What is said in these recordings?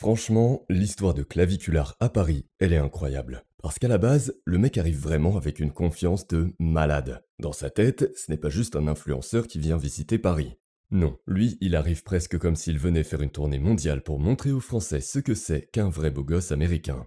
Franchement, l'histoire de Claviculaire à Paris, elle est incroyable. Parce qu'à la base, le mec arrive vraiment avec une confiance de malade. Dans sa tête, ce n'est pas juste un influenceur qui vient visiter Paris. Non, lui, il arrive presque comme s'il venait faire une tournée mondiale pour montrer aux Français ce que c'est qu'un vrai beau gosse américain.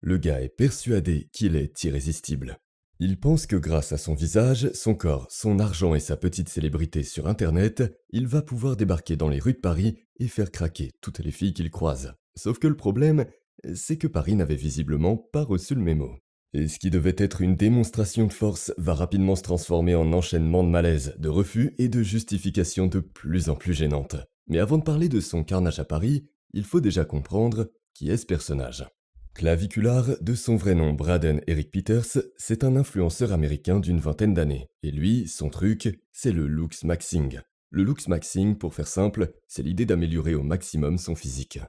Le gars est persuadé qu'il est irrésistible. Il pense que grâce à son visage, son corps, son argent et sa petite célébrité sur Internet, il va pouvoir débarquer dans les rues de Paris et faire craquer toutes les filles qu'il croise. Sauf que le problème, c'est que Paris n'avait visiblement pas reçu le mémo. Et ce qui devait être une démonstration de force va rapidement se transformer en enchaînement de malaises, de refus et de justifications de plus en plus gênantes. Mais avant de parler de son carnage à Paris, il faut déjà comprendre qui est ce personnage. Claviculaire, de son vrai nom Braden Eric Peters, c'est un influenceur américain d'une vingtaine d'années. Et lui, son truc, c'est le looks maxing. Le looks maxing, pour faire simple, c'est l'idée d'améliorer au maximum son physique.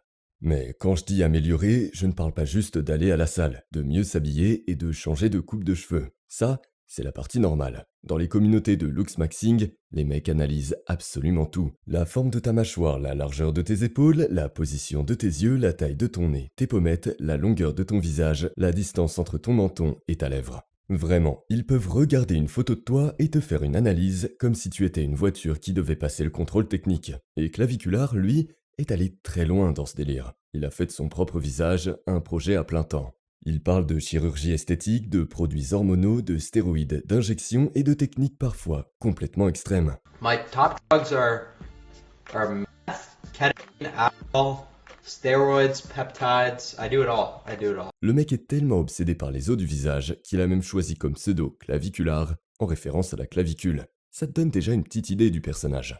Mais quand je dis améliorer, je ne parle pas juste d'aller à la salle, de mieux s'habiller et de changer de coupe de cheveux. Ça, c'est la partie normale. Dans les communautés de looks maxing, les mecs analysent absolument tout. La forme de ta mâchoire, la largeur de tes épaules, la position de tes yeux, la taille de ton nez, tes pommettes, la longueur de ton visage, la distance entre ton menton et ta lèvre. Vraiment, ils peuvent regarder une photo de toi et te faire une analyse comme si tu étais une voiture qui devait passer le contrôle technique. Et Claviculaire, lui, est allé très loin dans ce délire. Il a fait de son propre visage un projet à plein temps. Il parle de chirurgie esthétique, de produits hormonaux, de stéroïdes, d'injections et de techniques parfois complètement extrêmes. My top drugs are meth, ketamine, alcohol, steroids, peptides. I do it all. Le mec est tellement obsédé par les os du visage qu'il a même choisi comme pseudo Claviculaire en référence à la clavicule. Ça te donne déjà une petite idée du personnage.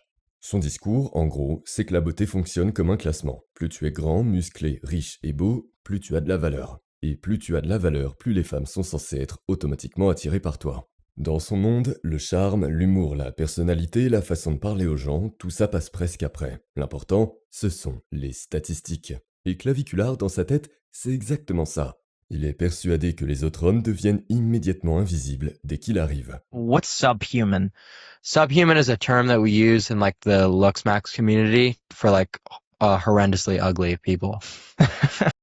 Son discours, en gros, c'est que la beauté fonctionne comme un classement. Plus tu es grand, musclé, riche et beau, plus tu as de la valeur. Et plus tu as de la valeur, plus les femmes sont censées être automatiquement attirées par toi. Dans son monde, le charme, l'humour, la personnalité, la façon de parler aux gens, tout ça passe presque après. L'important, ce sont les statistiques. Et Claviculaire, dans sa tête, c'est exactement ça. Il est persuadé que les autres hommes deviennent immédiatement invisibles dès qu'il arrive. What's subhuman? Subhuman is a term that we use in like the Luxmax community for like horrendously ugly people.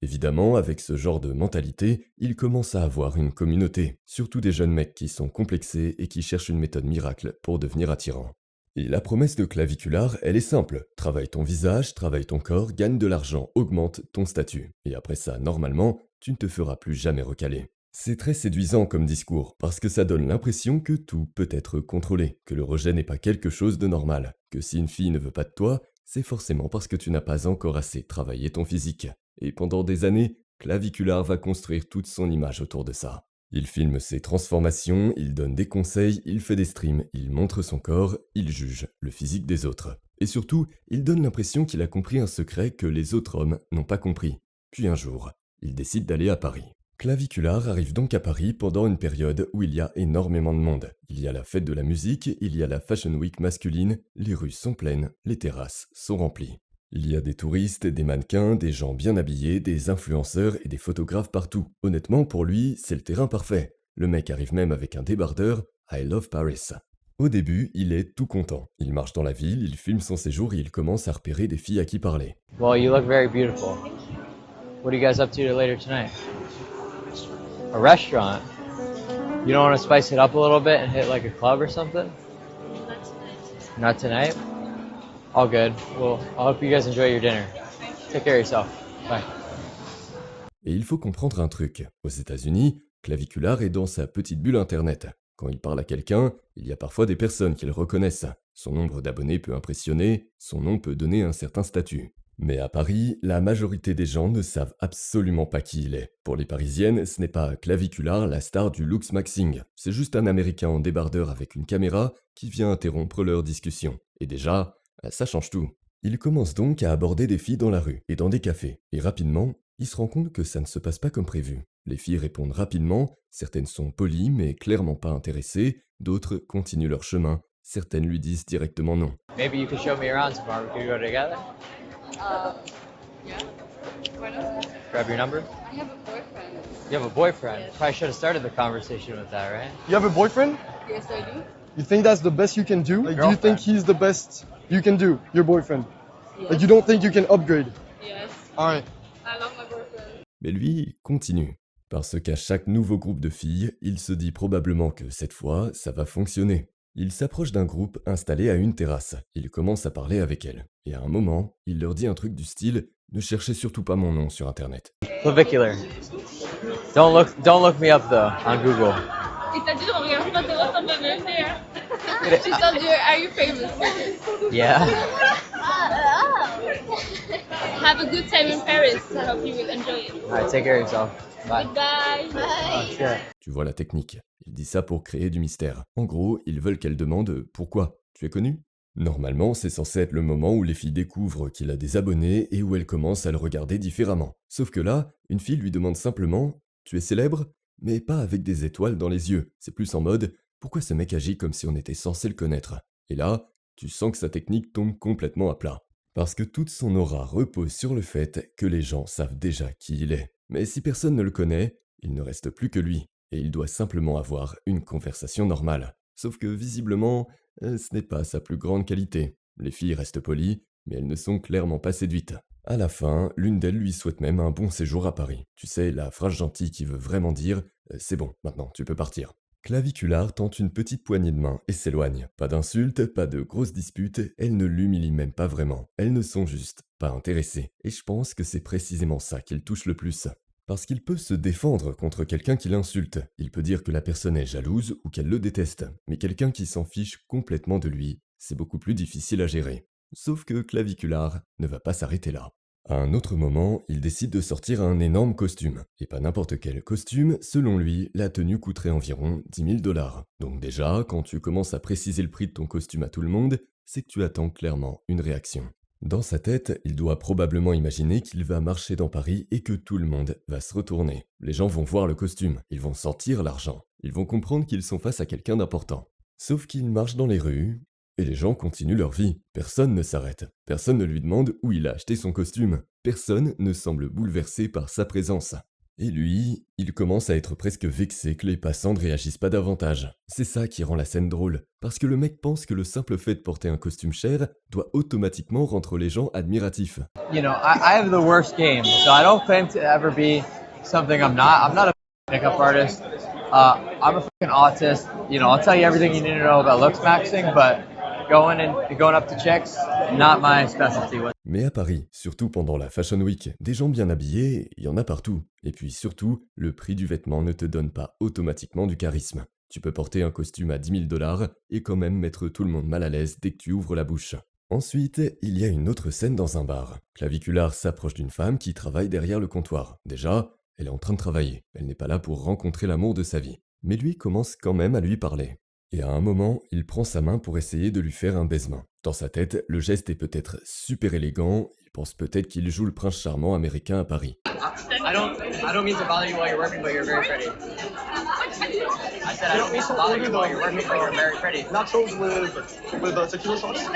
Évidemment, avec ce genre de mentalité, il commence à avoir une communauté, surtout des jeunes mecs qui sont complexés et qui cherchent une méthode miracle pour devenir attirants. Et la promesse de Claviculaire, elle est simple. Travaille ton visage, travaille ton corps, gagne de l'argent, augmente ton statut. Et après ça, normalement, tu ne te feras plus jamais recaler. C'est très séduisant comme discours, parce que ça donne l'impression que tout peut être contrôlé, que le rejet n'est pas quelque chose de normal, que si une fille ne veut pas de toi, c'est forcément parce que tu n'as pas encore assez travaillé ton physique. Et pendant des années, Claviculaire va construire toute son image autour de ça. Il filme ses transformations, il donne des conseils, il fait des streams, il montre son corps, il juge le physique des autres. Et surtout, il donne l'impression qu'il a compris un secret que les autres hommes n'ont pas compris. Puis un jour, il décide d'aller à Paris. Claviculaire arrive donc à Paris pendant une période où il y a énormément de monde. Il y a la fête de la musique, il y a la Fashion Week masculine, les rues sont pleines, les terrasses sont remplies. Il y a des touristes, des mannequins, des gens bien habillés, des influenceurs et des photographes partout. Honnêtement, pour lui, c'est le terrain parfait. Le mec arrive même avec un débardeur I Love Paris. Au début, il est tout content. Il marche dans la ville, il filme son séjour et il commence à repérer des filles à qui parler. Well, you look very beautiful. What are you guys up to later tonight? A restaurant? You don't want to spice it up a little bit and hit like a club or something? Not tonight? All good. Well, I hope you guys enjoy your dinner. Take care of yourself. Bye. Et il faut comprendre un truc. Aux États-Unis, Claviculaire est dans sa petite bulle internet. Quand il parle à quelqu'un, il y a parfois des personnes qui le reconnaissent. Son nombre d'abonnés peut impressionner, son nom peut donner un certain statut. Mais à Paris, la majorité des gens ne savent absolument pas qui il est. Pour les Parisiennes, ce n'est pas Claviculaire, la star du looks maxing. C'est juste un Américain en débardeur avec une caméra qui vient interrompre leur discussion. Et déjà, ça change tout. Il commence donc à aborder des filles dans la rue et dans des cafés. Et rapidement, il se rend compte que ça ne se passe pas comme prévu. Les filles répondent rapidement, certaines sont polies mais clairement pas intéressées, d'autres continuent leur chemin, certaines lui disent directement non. Maybe you could show me around tomorrow. We could go together. Yeah. Why not? Grab your number. I have a boyfriend. You have a boyfriend. Probably should have started the conversation with that, right? You have a boyfriend? Yes, I do. You think that's the best you can do? Like, do you think Girlfriend. he's the best you can do, your boyfriend? Yes. Like, you don't think you can upgrade? Yes. Alright. I love my boyfriend. Mais lui continue. Parce qu'à chaque nouveau groupe de filles, il se dit probablement que cette fois, ça va fonctionner. Il s'approche d'un groupe installé à une terrasse. Il commence à parler avec elles. Et à un moment, il leur dit un truc du style « Ne cherchez surtout pas mon nom sur internet ». Clavicular. Don't look me up though on Google. Il t'a dit de regarder pas tes ressemblants She told you, are you famous? Yeah. Have a good time in Paris. I hope you will enjoy it. Alright, take care of yourself. Bye. Goodbye. Oh, shit. Tu vois la technique. Il dit ça pour créer du mystère. En gros, ils veulent qu'elle demande « Pourquoi ? Tu es connu ?» Normalement, c'est censé être le moment où les filles découvrent qu'il a des abonnés et où elles commencent à le regarder différemment. Sauf que là, une fille lui demande simplement « Tu es célèbre ?» Mais pas avec des étoiles dans les yeux. C'est plus en mode « Pourquoi ce mec agit comme si on était censé le connaître ?» Et là, tu sens que sa technique tombe complètement à plat. Parce que toute son aura repose sur le fait que les gens savent déjà qui il est. Mais si personne ne le connaît, il ne reste plus que lui. Et il doit simplement avoir une conversation normale. Sauf que visiblement, ce n'est pas sa plus grande qualité. Les filles restent polies, mais elles ne sont clairement pas séduites. À la fin, l'une d'elles lui souhaite même un bon séjour à Paris. Tu sais, la phrase gentille qui veut vraiment dire « C'est bon, maintenant, tu peux partir ». Clavicular tente une petite poignée de main et s'éloigne. Pas d'insultes, pas de grosses disputes, elles ne l'humilient même pas vraiment. Elles ne sont juste pas intéressées. Et je pense que c'est précisément ça qui le touche le plus. Parce qu'il peut se défendre contre quelqu'un qui l'insulte. Il peut dire que la personne est jalouse ou qu'elle le déteste. Mais quelqu'un qui s'en fiche complètement de lui, c'est beaucoup plus difficile à gérer. Sauf que Clavicular ne va pas s'arrêter là. À un autre moment, il décide de sortir un énorme costume. Et pas n'importe quel costume, selon lui, la tenue coûterait environ 10 000 $. Donc déjà, quand tu commences à préciser le prix de ton costume à tout le monde, c'est que tu attends clairement une réaction. Dans sa tête, il doit probablement imaginer qu'il va marcher dans Paris et que tout le monde va se retourner. Les gens vont voir le costume, ils vont sentir l'argent, ils vont comprendre qu'ils sont face à quelqu'un d'important. Sauf qu'il marche dans les rues, et les gens continuent leur vie. Personne ne s'arrête. Personne ne lui demande où il a acheté son costume. Personne ne semble bouleversé par sa présence. Et lui, il commence à être presque vexé que les passants ne réagissent pas davantage. C'est ça qui rend la scène drôle. Parce que le mec pense que le simple fait de porter un costume cher doit automatiquement rendre les gens admiratifs. You know, I have the worst game, so I don't claim to ever be something I'm not. I'm not a pickup artist. I'm a fucking autist. You know, I'll tell you everything you need to know about looks maxing, but going up to chicks, not my specialty. Mais à Paris, surtout pendant la Fashion Week, des gens bien habillés, il y en a partout. Et puis surtout, le prix du vêtement ne te donne pas automatiquement du charisme. Tu peux porter un costume à 10 000 $ et quand même mettre tout le monde mal à l'aise dès que tu ouvres la bouche. Ensuite, il y a une autre scène dans un bar. Clavicular s'approche d'une femme qui travaille derrière le comptoir. Déjà, elle est en train de travailler. Elle n'est pas là pour rencontrer l'amour de sa vie. Mais lui commence quand même à lui parler. Et à un moment, il prend sa main pour essayer de lui faire un baisement. Dans sa tête, le geste est peut-être super élégant, il pense peut-être qu'il joue le prince charmant américain à Paris. I don't mean to bother you while you're working, but you're very pretty. I said I don't mean to bother you while you're working, but you're very pretty. Nachos with tequila shots.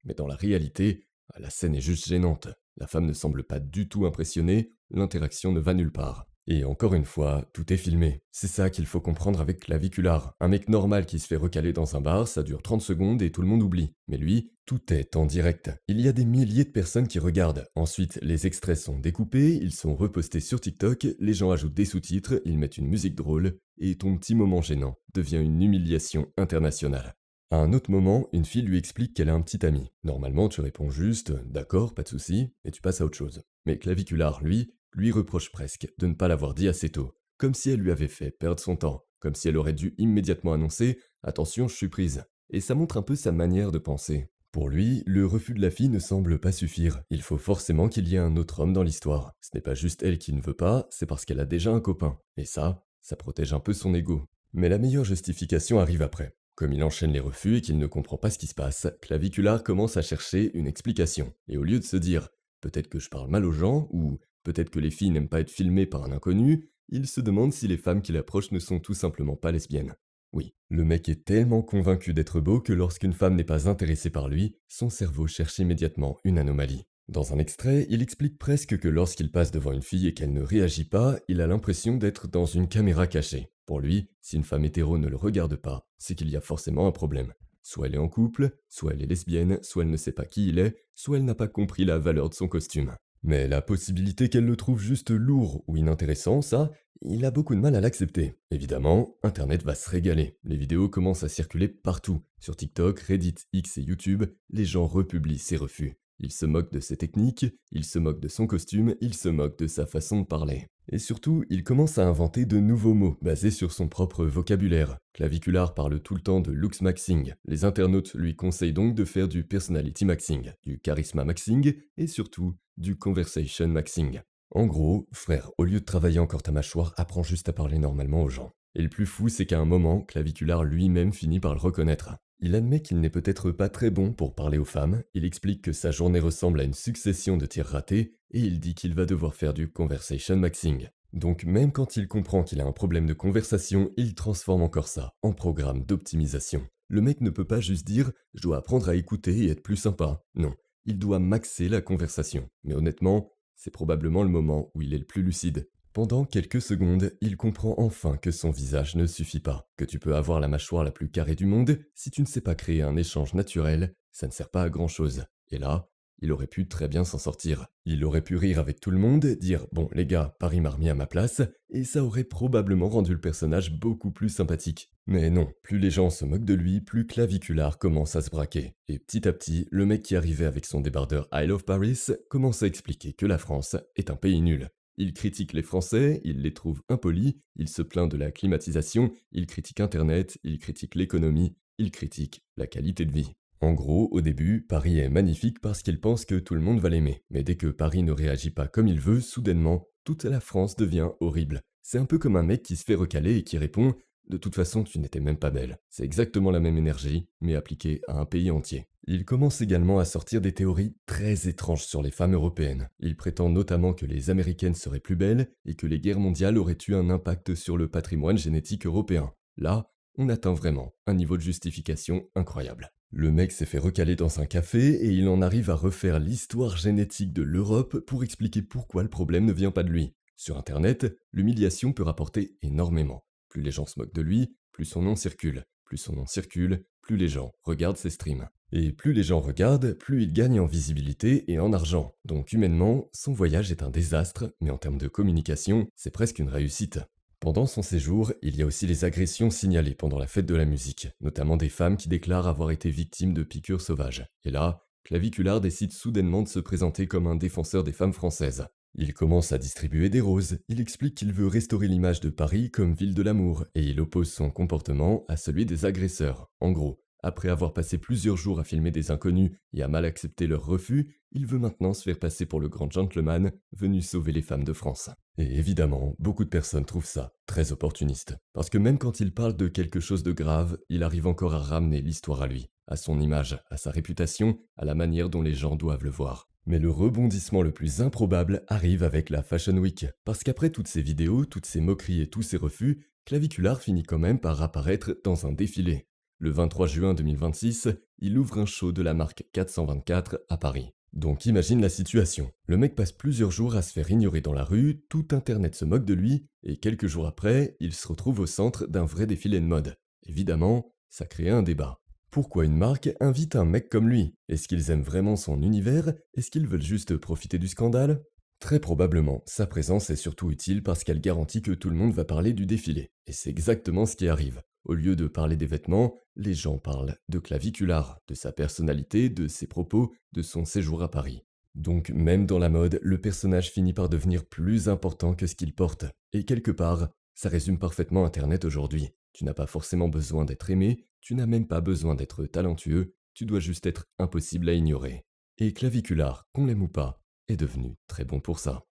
Mais dans la réalité, la scène est juste gênante. La femme ne semble pas du tout impressionnée, l'interaction ne va nulle part. Et encore une fois, tout est filmé. C'est ça qu'il faut comprendre avec Clavicular. Un mec normal qui se fait recaler dans un bar, ça dure 30 secondes et tout le monde oublie. Mais lui, tout est en direct. Il y a des milliers de personnes qui regardent. Ensuite, les extraits sont découpés, ils sont repostés sur TikTok, les gens ajoutent des sous-titres, ils mettent une musique drôle, et ton petit moment gênant devient une humiliation internationale. À un autre moment, une fille lui explique qu'elle a un petit ami. Normalement, tu réponds juste « d'accord, pas de souci » et tu passes à autre chose. Mais Clavicular, lui reproche presque de ne pas l'avoir dit assez tôt, comme si elle lui avait fait perdre son temps, comme si elle aurait dû immédiatement annoncer « attention, je suis prise ». Et ça montre un peu sa manière de penser. Pour lui, le refus de la fille ne semble pas suffire. Il faut forcément qu'il y ait un autre homme dans l'histoire. Ce n'est pas juste elle qui ne veut pas, c'est parce qu'elle a déjà un copain. Et ça protège un peu son ego. Mais la meilleure justification arrive après. Comme il enchaîne les refus et qu'il ne comprend pas ce qui se passe, Clavicular commence à chercher une explication. Et au lieu de se dire « peut-être que je parle mal aux gens » ou « peut-être que les filles n'aiment pas être filmées par un inconnu », il se demande si les femmes qui l'approchent ne sont tout simplement pas lesbiennes. Oui, le mec est tellement convaincu d'être beau que lorsqu'une femme n'est pas intéressée par lui, son cerveau cherche immédiatement une anomalie. Dans un extrait, il explique presque que lorsqu'il passe devant une fille et qu'elle ne réagit pas, il a l'impression d'être dans une caméra cachée. Pour lui, si une femme hétéro ne le regarde pas, c'est qu'il y a forcément un problème. Soit elle est en couple, soit elle est lesbienne, soit elle ne sait pas qui il est, soit elle n'a pas compris la valeur de son costume. Mais la possibilité qu'elle le trouve juste lourd ou inintéressant, ça, il a beaucoup de mal à l'accepter. Évidemment, Internet va se régaler. Les vidéos commencent à circuler partout. Sur TikTok, Reddit, X et YouTube, les gens republient ses refus. Ils se moquent de ses techniques, ils se moquent de son costume, ils se moquent de sa façon de parler. Et surtout, il commence à inventer de nouveaux mots basés sur son propre vocabulaire. Clavicular parle tout le temps de looks maxing. Les internautes lui conseillent donc de faire du personality maxing, du charisma maxing et surtout du conversation maxing. En gros, frère, au lieu de travailler encore ta mâchoire, apprends juste à parler normalement aux gens. Et le plus fou, c'est qu'à un moment, Clavicular lui-même finit par le reconnaître. Il admet qu'il n'est peut-être pas très bon pour parler aux femmes, il explique que sa journée ressemble à une succession de tirs ratés, et il dit qu'il va devoir faire du conversation maxing. Donc même quand il comprend qu'il a un problème de conversation, il transforme encore ça en programme d'optimisation. Le mec ne peut pas juste dire « je dois apprendre à écouter et être plus sympa ». Non, il doit maxer la conversation. Mais honnêtement, c'est probablement le moment où il est le plus lucide. Pendant quelques secondes, il comprend enfin que son visage ne suffit pas, que tu peux avoir la mâchoire la plus carrée du monde, si tu ne sais pas créer un échange naturel, ça ne sert pas à grand chose. Et là, il aurait pu très bien s'en sortir. Il aurait pu rire avec tout le monde, dire « bon les gars, Paris m'a remis à ma place », et ça aurait probablement rendu le personnage beaucoup plus sympathique. Mais non, plus les gens se moquent de lui, plus Clavicular commence à se braquer. Et petit à petit, le mec qui arrivait avec son débardeur I Love Paris commence à expliquer que la France est un pays nul. Il critique les Français, il les trouve impolis, il se plaint de la climatisation, il critique Internet, il critique l'économie, il critique la qualité de vie. En gros, au début, Paris est magnifique parce qu'il pense que tout le monde va l'aimer. Mais dès que Paris ne réagit pas comme il veut, soudainement, toute la France devient horrible. C'est un peu comme un mec qui se fait recaler et qui répond « De toute façon, tu n'étais même pas belle ». C'est exactement la même énergie, mais appliquée à un pays entier. Il commence également à sortir des théories très étranges sur les femmes européennes. Il prétend notamment que les Américaines seraient plus belles et que les guerres mondiales auraient eu un impact sur le patrimoine génétique européen. Là, on atteint vraiment un niveau de justification incroyable. Le mec s'est fait recaler dans un café et il en arrive à refaire l'histoire génétique de l'Europe pour expliquer pourquoi le problème ne vient pas de lui. Sur Internet, l'humiliation peut rapporter énormément. Plus les gens se moquent de lui, plus son nom circule. Plus son nom circule, plus les gens regardent ses streams. Et plus les gens regardent, plus il gagne en visibilité et en argent. Donc humainement, son voyage est un désastre, mais en termes de communication, c'est presque une réussite. Pendant son séjour, il y a aussi les agressions signalées pendant la fête de la musique, notamment des femmes qui déclarent avoir été victimes de piqûres sauvages. Et là, Clavicular décide soudainement de se présenter comme un défenseur des femmes françaises. Il commence à distribuer des roses, il explique qu'il veut restaurer l'image de Paris comme ville de l'amour, et il oppose son comportement à celui des agresseurs. En gros, après avoir passé plusieurs jours à filmer des inconnus et à mal accepter leur refus, il veut maintenant se faire passer pour le grand gentleman venu sauver les femmes de France. Et évidemment, beaucoup de personnes trouvent ça très opportuniste. Parce que même quand il parle de quelque chose de grave, il arrive encore à ramener l'histoire à lui, à son image, à sa réputation, à la manière dont les gens doivent le voir. Mais le rebondissement le plus improbable arrive avec la Fashion Week. Parce qu'après toutes ces vidéos, toutes ces moqueries et tous ces refus, Clavicular finit quand même par apparaître dans un défilé. Le 23 juin 2026, il ouvre un show de la marque 424 à Paris. Donc imagine la situation. Le mec passe plusieurs jours à se faire ignorer dans la rue, tout internet se moque de lui, et quelques jours après, il se retrouve au centre d'un vrai défilé de mode. Évidemment, ça crée un débat. Pourquoi une marque invite un mec comme lui? Est-ce qu'ils aiment vraiment son univers? Est-ce qu'ils veulent juste profiter du scandale? Très probablement, sa présence est surtout utile parce qu'elle garantit que tout le monde va parler du défilé. Et c'est exactement ce qui arrive. Au lieu de parler des vêtements, les gens parlent de Clavicular, de sa personnalité, de ses propos, de son séjour à Paris. Donc même dans la mode, le personnage finit par devenir plus important que ce qu'il porte. Et quelque part, ça résume parfaitement Internet aujourd'hui. Tu n'as pas forcément besoin d'être aimé, tu n'as même pas besoin d'être talentueux, tu dois juste être impossible à ignorer. Et Clavicular, qu'on l'aime ou pas, est devenu très bon pour ça.